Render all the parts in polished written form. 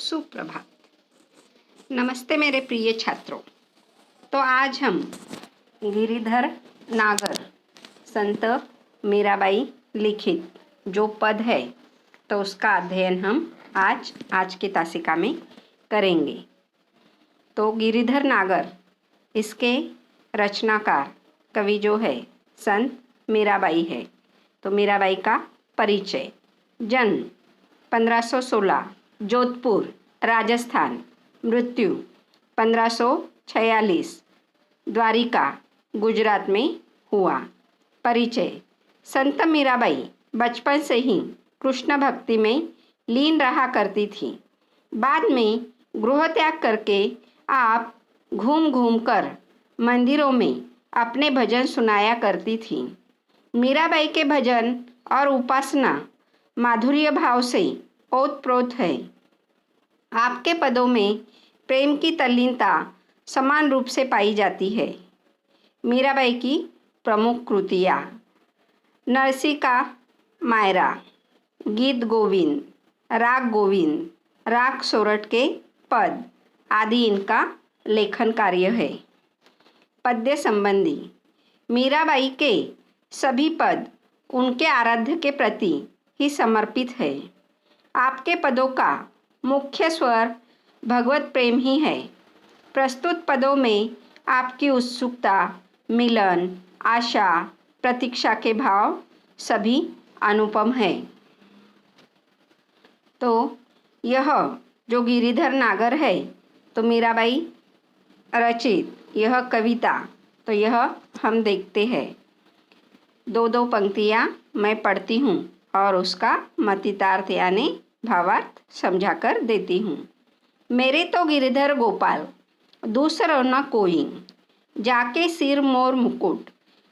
सुप्रभात। नमस्ते मेरे प्रिय छात्रों। तो आज हम गिरिधर नागर संत मीराबाई लिखित जो पद है तो उसका अध्ययन हम आज की तासिका में करेंगे। तो गिरिधर नागर इसके रचनाकार कवि जो है संत मीराबाई है। तो मीराबाई का परिचय। जन्म 1516 जोधपुर राजस्थान। मृत्यु 1546 द्वारिका गुजरात में हुआ। परिचय। संत मीराबाई बचपन से ही कृष्ण भक्ति में लीन रहा करती थी। बाद में गृह त्याग करके आप घूम घूम कर मंदिरों में अपने भजन सुनाया करती थी। मीराबाई के भजन और उपासना माधुर्य भाव से ओतप्रोत है। आपके पदों में प्रेम की तल्लीनता समान रूप से पाई जाती है। मीराबाई की प्रमुख कृतियाँ: नरसिका मायरा, गीत गोविंद, राग सोरठ के पद आदि इनका लेखन कार्य है। पद्य संबंधी: मीराबाई के सभी पद उनके आराध्य के प्रति ही समर्पित है। आपके पदों का मुख्य स्वर भगवत प्रेम ही है। प्रस्तुत पदों में आपकी उत्सुकता, मिलन, आशा, प्रतीक्षा के भाव सभी अनुपम है। तो यह जो गिरिधर नागर है तो मीराबाई रचित यह कविता तो यह हम देखते हैं। दो पंक्तियाँ मैं पढ़ती हूँ और उसका मतितार्थ यानी भावार्थ समझाकर देती हूँ। मेरे तो गिरिधर गोपाल दूसरो न कोई, जाके सिर मोर मुकुट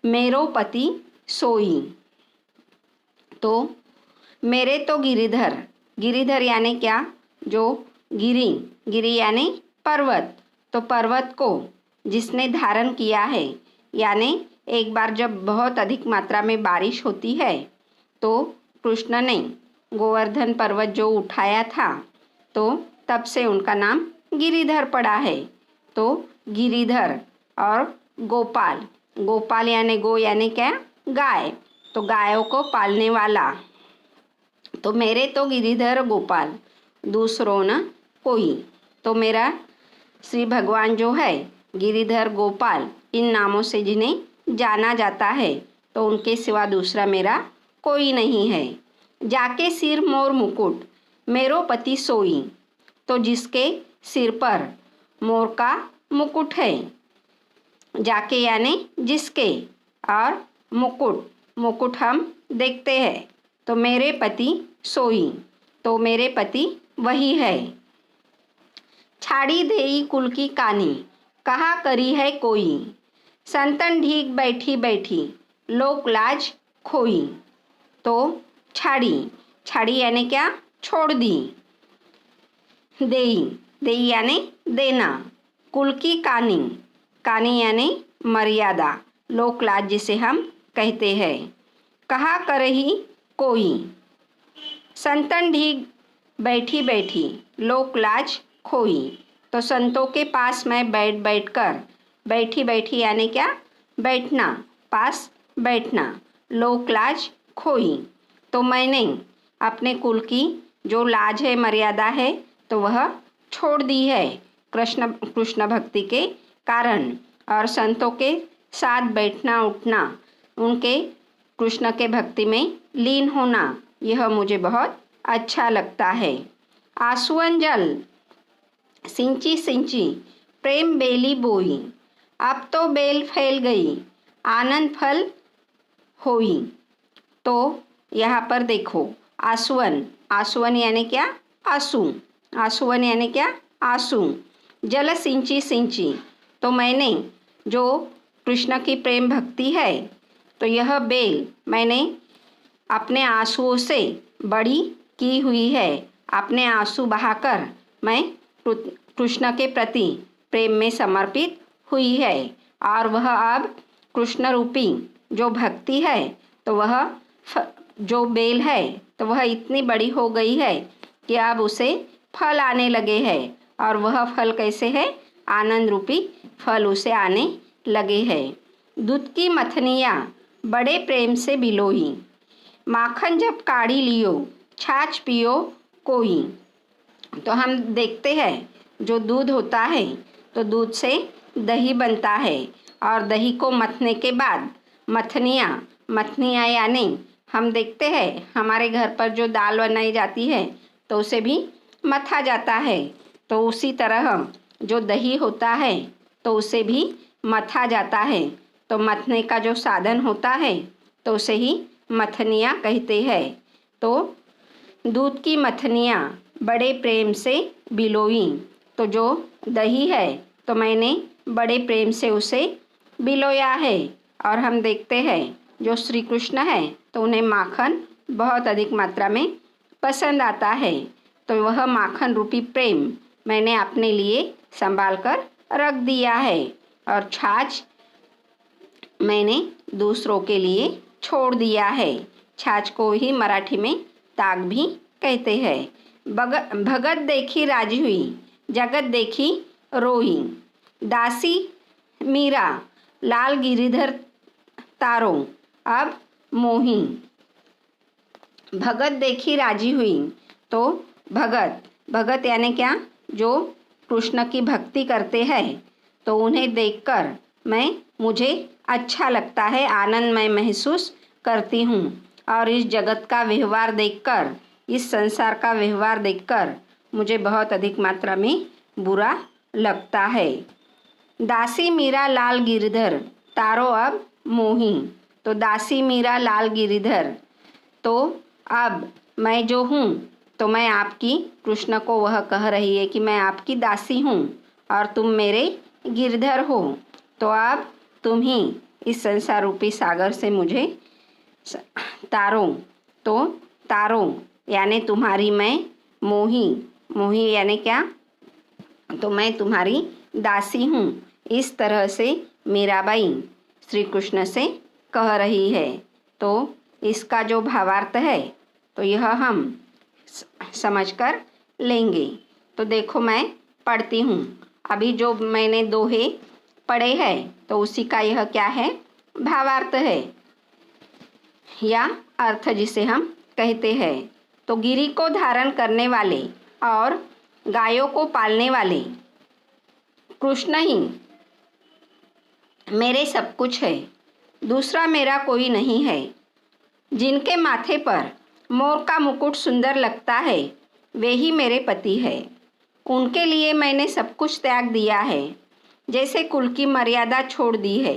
मेरो पति सोई। तो मेरे तो गिरिधर यानी क्या? जो गिरी यानी पर्वत। तो पर्वत को जिसने धारण किया है, यानी एक बार जब बहुत अधिक मात्रा में बारिश होती है तो कृष्ण ने गोवर्धन पर्वत जो उठाया था तो तब से उनका नाम गिरिधर पड़ा है। तो गिरिधर और गोपाल यानी गो यानी क्या? गाय। तो गायों को पालने वाला। तो मेरे तो गिरिधर गोपाल दूसरों न कोई। तो मेरा श्री भगवान जो है गिरिधर गोपाल इन नामों से जिन्हें जाना जाता है तो उनके सिवा दूसरा मेरा कोई नहीं है। जाके सिर मोर मुकुट मेरो पति सोई। तो जिसके सिर पर मोर का मुकुट है, जाके यानी जिसके, और मुकुट हम देखते हैं। तो मेरे पति सोई, तो मेरे पति वही है। छाड़ी देई कुल की कानी कहा करी है कोई, संतन ढीक बैठी बैठी लोक लाज खोई। तो छाड़ी यानी क्या? छोड़ दी। देई यानी देना। कुल की कानी यानी मर्यादा, लोक लाज जिसे हम कहते हैं। कहा करही कोई, संतन ढीक बैठी बैठी लोक लाज खोई। तो संतों के पास मैं बैठी यानी क्या? बैठना, पास बैठना, लोक लाज खोई। तो मैंने अपने कुल की जो लाज है, मर्यादा है, तो वह छोड़ दी है कृष्ण भक्ति के कारण। और संतों के साथ बैठना उठना, उनके कृष्ण के भक्ति में लीन होना, यह मुझे बहुत अच्छा लगता है। आसुअन जल सिंची प्रेम बेली बोई, अब तो बेल फैल गई आनंद फल होई। तो यहाँ पर देखो, आसुअन यानी क्या? आंसुअन यानी क्या? आंसू। जल सिंची, तो मैंने जो कृष्ण की प्रेम भक्ति है तो यह बेल मैंने अपने आंसुओं से बड़ी की हुई है। अपने आंसू बहाकर मैं कृष्ण के प्रति प्रेम में समर्पित हुई है। और वह अब कृष्ण रूपी जो भक्ति है तो वह जो बेल है तो वह इतनी बड़ी हो गई है कि अब उसे फल आने लगे हैं। और वह फल कैसे है? आनंद रूपी फल उसे आने लगे हैं। दूध की मथनियाँ बड़े प्रेम से बिलोई, माखन जब काढ़ी लियो, छाछ पियो कोई। तो हम देखते हैं जो दूध होता है तो दूध से दही बनता है और दही को मथने के बाद मथनियाँ यानी हम देखते हैं हमारे घर पर जो दाल बनाई जाती है तो उसे भी मथा जाता है। तो उसी तरह जो दही होता है तो उसे भी मथा जाता है। तो मथने का जो साधन होता है तो उसे ही मथनियाँ कहते हैं। तो दूध की मथनियाँ बड़े प्रेम से बिलोई। तो जो दही है तो मैंने बड़े प्रेम से उसे बिलोया है। और हम देखते हैं जो श्री कृष्ण है तो उन्हें माखन बहुत अधिक मात्रा में पसंद आता है। तो वह माखन रूपी प्रेम मैंने अपने लिए संभाल कर रख दिया है। और छाछ मैंने दूसरों के लिए छोड़ दिया है। छाछ को ही मराठी में ताक भी कहते हैं। भगत देखी राजी हुई, जगत देखी रोई। दासी मीरा लाल गिरिधर तारो अब मोही। भगत देखी राजी हुई। तो भगत यानी क्या? जो कृष्ण की भक्ति करते हैं तो उन्हें देखकर मुझे अच्छा लगता है, आनंद मैं महसूस करती हूँ। और इस जगत का व्यवहार देखकर, इस संसार का व्यवहार देखकर मुझे बहुत अधिक मात्रा में बुरा लगता है। दासी मीरा लाल गिरधर तारो अब मोही। तो दासी मीरा लाल गिरधर, तो अब मैं जो हूँ तो मैं आपकी, कृष्ण को वह कह रही है कि मैं आपकी दासी हूँ और तुम मेरे गिरधर हो। तो अब तुम ही इस संसार रूपी सागर से मुझे तारो। तो तारो यानी तुम्हारी मैं मोही यानी क्या? तो मैं तुम्हारी दासी हूँ। इस तरह से मीराबाई श्री कृष्ण से कह रही है। तो इसका जो भावार्थ है तो यह हम समझकर लेंगे। तो देखो मैं पढ़ती हूँ। अभी जो मैंने दोहे पढ़े हैं तो उसी का यह क्या है? भावार्थ है या अर्थ जिसे हम कहते हैं। तो गिरी को धारण करने वाले और गायों को पालने वाले कृष्ण ही मेरे सब कुछ है, दूसरा मेरा कोई नहीं है। जिनके माथे पर मोर का मुकुट सुंदर लगता है वे ही मेरे पति है। उनके लिए मैंने सब कुछ त्याग दिया है, जैसे कुल की मर्यादा छोड़ दी है।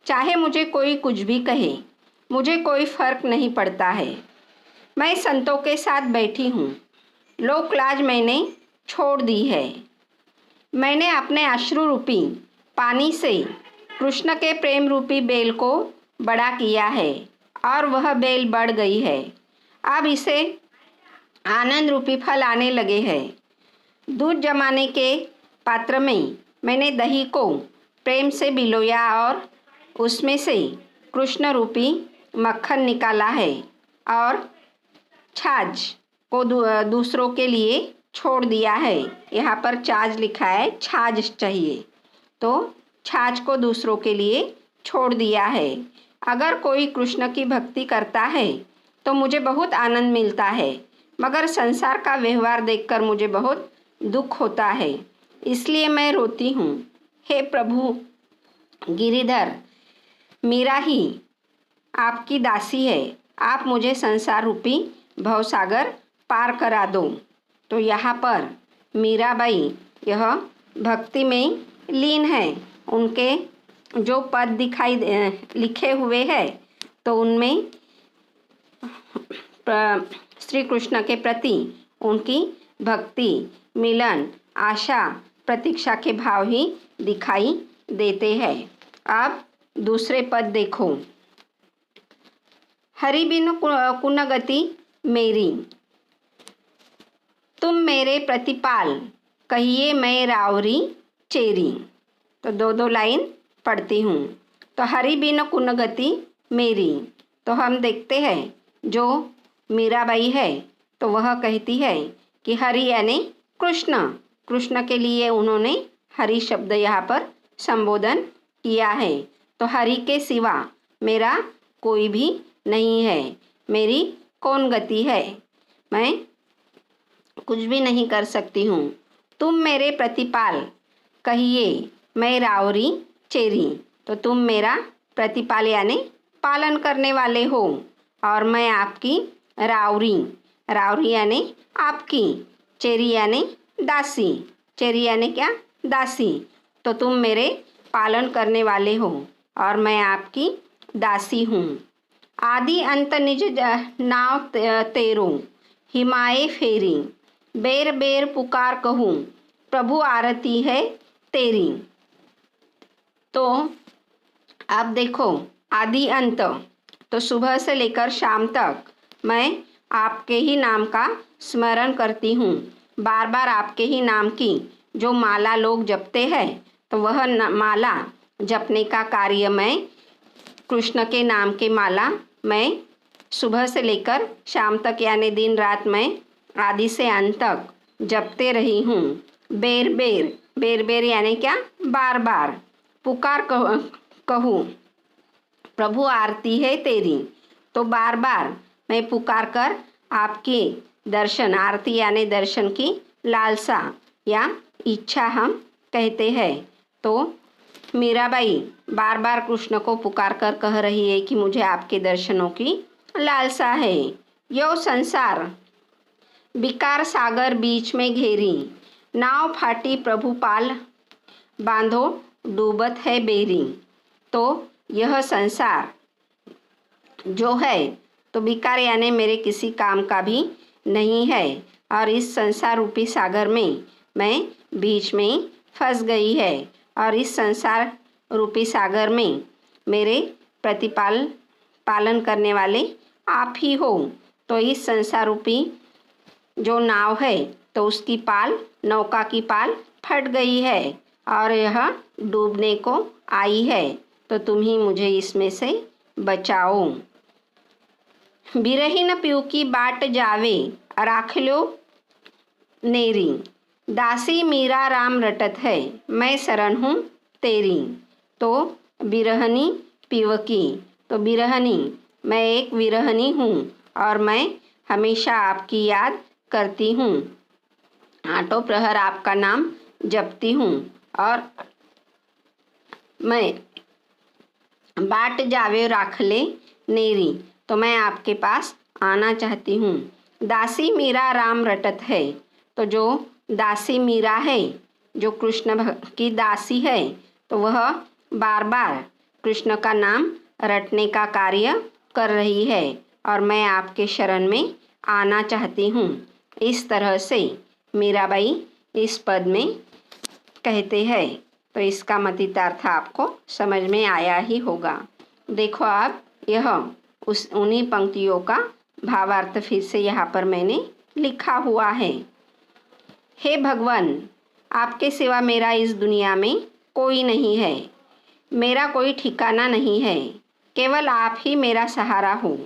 चाहे मुझे कोई कुछ भी कहे, मुझे कोई फर्क नहीं पड़ता है। मैं संतों के साथ बैठी हूँ, लोक लाज मैंने छोड़ दी है। मैंने अपने अश्रु रूपी पानी से कृष्ण के प्रेम रूपी बेल को बड़ा किया है और वह बेल बढ़ गई है। अब इसे आनंद रूपी फल आने लगे हैं। दूध जमाने के पात्र में मैंने दही को प्रेम से बिलोया और उसमें से कृष्ण रूपी मक्खन निकाला है और छाछ को दूसरों के लिए छोड़ दिया है। यहाँ पर छाछ लिखा है, छाछ चाहिए। तो छाछ को दूसरों के लिए छोड़ दिया है। अगर कोई कृष्ण की भक्ति करता है तो मुझे बहुत आनंद मिलता है, मगर संसार का व्यवहार देखकर मुझे बहुत दुख होता है, इसलिए मैं रोती हूँ। हे प्रभु गिरिधर, मीरा ही आपकी दासी है, आप मुझे संसार रूपी भवसागर पार करा दो। तो यहाँ पर मीराबाई यह भक्ति में लीन है। उनके जो पद लिखे हुए हैं तो उनमें श्री कृष्ण के प्रति उनकी भक्ति, मिलन, आशा, प्रतीक्षा के भाव ही दिखाई देते हैं। अब दूसरे पद देखो। हरि बिन कुन गति मेरी, तुम मेरे प्रतिपाल, कहिए मैं रावरी चेरी। तो दो लाइन पढ़ती हूँ। तो हरि बिन कुन गति मेरी, तो हम देखते हैं जो मीराबाई है तो वह कहती है कि हरि यानी कृष्ण, कृष्ण के लिए उन्होंने हरि शब्द यहाँ पर संबोधन किया है। तो हरि के सिवा मेरा कोई भी नहीं है, मेरी कौन गति है, मैं कुछ भी नहीं कर सकती हूँ। तुम मेरे प्रतिपाल, कहिए मैं रावरी चेरी। तो तुम मेरा प्रतिपाल यानी पालन करने वाले हो, और मैं आपकी रावरी, रावरी यानी आपकी, चेरी यानी दासी, चेरी यानी क्या, दासी। तो तुम मेरे पालन करने वाले हो और मैं आपकी दासी हूँ। आदि अंत निज नाव तेरो, हिमाए फेरी, बेर बेर पुकार कहूँ, प्रभु आरती है तेरी। तो आप देखो, आदि अंत, तो सुबह से लेकर शाम तक मैं आपके ही नाम का स्मरण करती हूँ। बार बार आपके ही नाम की जो माला लोग जपते हैं, तो वह माला जपने का कार्य मैं, कृष्ण के नाम के माला मैं सुबह से लेकर शाम तक यानी दिन रात मैं आदि से अंत तक जपते रही हूँ। बेर बेर, बेर बेर यानी क्या, बार बार। पुकार कहूँ, प्रभु आरती है तेरी। तो बार बार मैं पुकार कर आपके दर्शन, आरती यानी दर्शन की लालसा या इच्छा हम कहते हैं। तो मीराबाई बार बार कृष्ण को पुकार कर कह रही है कि मुझे आपके दर्शनों की लालसा है। यो संसार विकार सागर बीच में घेरी, नाव फाटी प्रभु पाल, बांधो डूबत है बेरी। तो यह संसार जो है तो विकार यानी मेरे किसी काम का भी नहीं है, और इस संसार रूपी सागर में मैं बीच में फंस गई है, और इस संसार रूपी सागर में मेरे पालन करने वाले आप ही हो। तो इस संसार रूपी जो नाव है तो उसकी पाल, नौका की पाल फट गई है और यह डूबने को आई है। तो तुम ही मुझे इसमें से बचाओ। बिरहीन पीऊ की बाट जावे, राख लो नेरी, दासी मीरा राम रटत है, मैं शरण हूँ तेरी। तो बिरहनी पीव की, तो बिरहनी, मैं एक विरहनी हूँ और मैं हमेशा आपकी याद करती हूँ, आठों प्रहर आपका नाम जपती हूँ। और मैं बाट जावे राख ले नेरी, तो मैं आपके पास आना चाहती हूँ। दासी मीरा राम रटत है, तो जो दासी मीरा है, जो कृष्ण की दासी है, तो वह बार बार कृष्ण का नाम रटने का कार्य कर रही है और मैं आपके शरण में आना चाहती हूँ। इस तरह से मीराबाई इस पद में कहते हैं। तो इसका मतितार्थ आपको समझ में आया ही होगा। देखो आप, यह उन्हीं पंक्तियों का भावार्थ फिर से यहाँ पर मैंने लिखा हुआ है। हे भगवान, आपके सिवा मेरा इस दुनिया में कोई नहीं है, मेरा कोई ठिकाना नहीं है, केवल आप ही मेरा सहारा हो,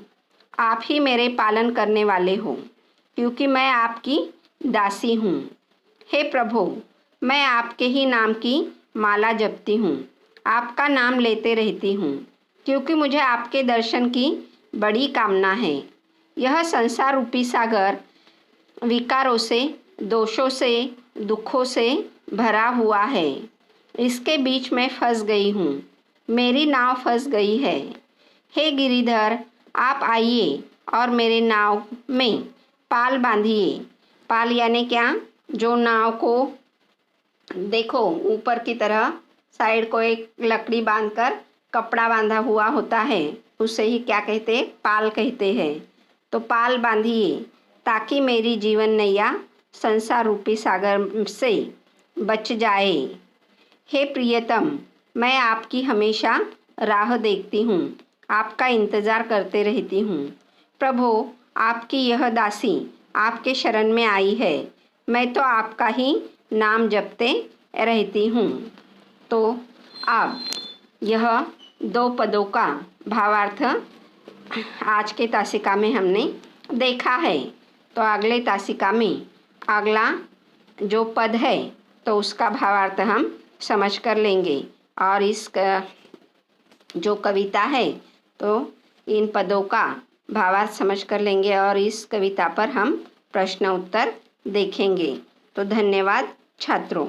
आप ही मेरे पालन करने वाले हो, क्योंकि मैं आपकी दासी हूँ। हे प्रभु, मैं आपके ही नाम की माला जपती हूँ, आपका नाम लेते रहती हूँ, क्योंकि मुझे आपके दर्शन की बड़ी कामना है। यह संसार रूपी सागर विकारों से, दोषों से, दुखों से भरा हुआ है। इसके बीच में फंस गई हूँ, मेरी नाव फंस गई है। हे गिरिधर, आप आइए और मेरे नाव में पाल बांधिए। पाल यानी क्या, जो नाव को देखो ऊपर की तरह साइड को एक लकड़ी बांधकर कपड़ा बांधा हुआ होता है, उसे ही क्या कहते हैं, पाल कहते हैं। तो पाल बांधिए ताकि मेरी जीवन नैया संसार रूपी सागर से बच जाए। हे प्रियतम, मैं आपकी हमेशा राह देखती हूँ, आपका इंतज़ार करते रहती हूँ। प्रभु, आपकी यह दासी आपके शरण में आई है, मैं तो आपका ही नाम जपते रहती हूँ। तो अब यह 2 पदों का भावार्थ आज के तासिका में हमने देखा है। तो अगले तासिका में अगला जो पद है तो उसका भावार्थ हम समझ कर लेंगे, और जो कविता है तो इन पदों का भावार्थ समझ कर लेंगे, और इस कविता पर हम प्रश्न उत्तर देखेंगे। तो धन्यवाद छात्रों।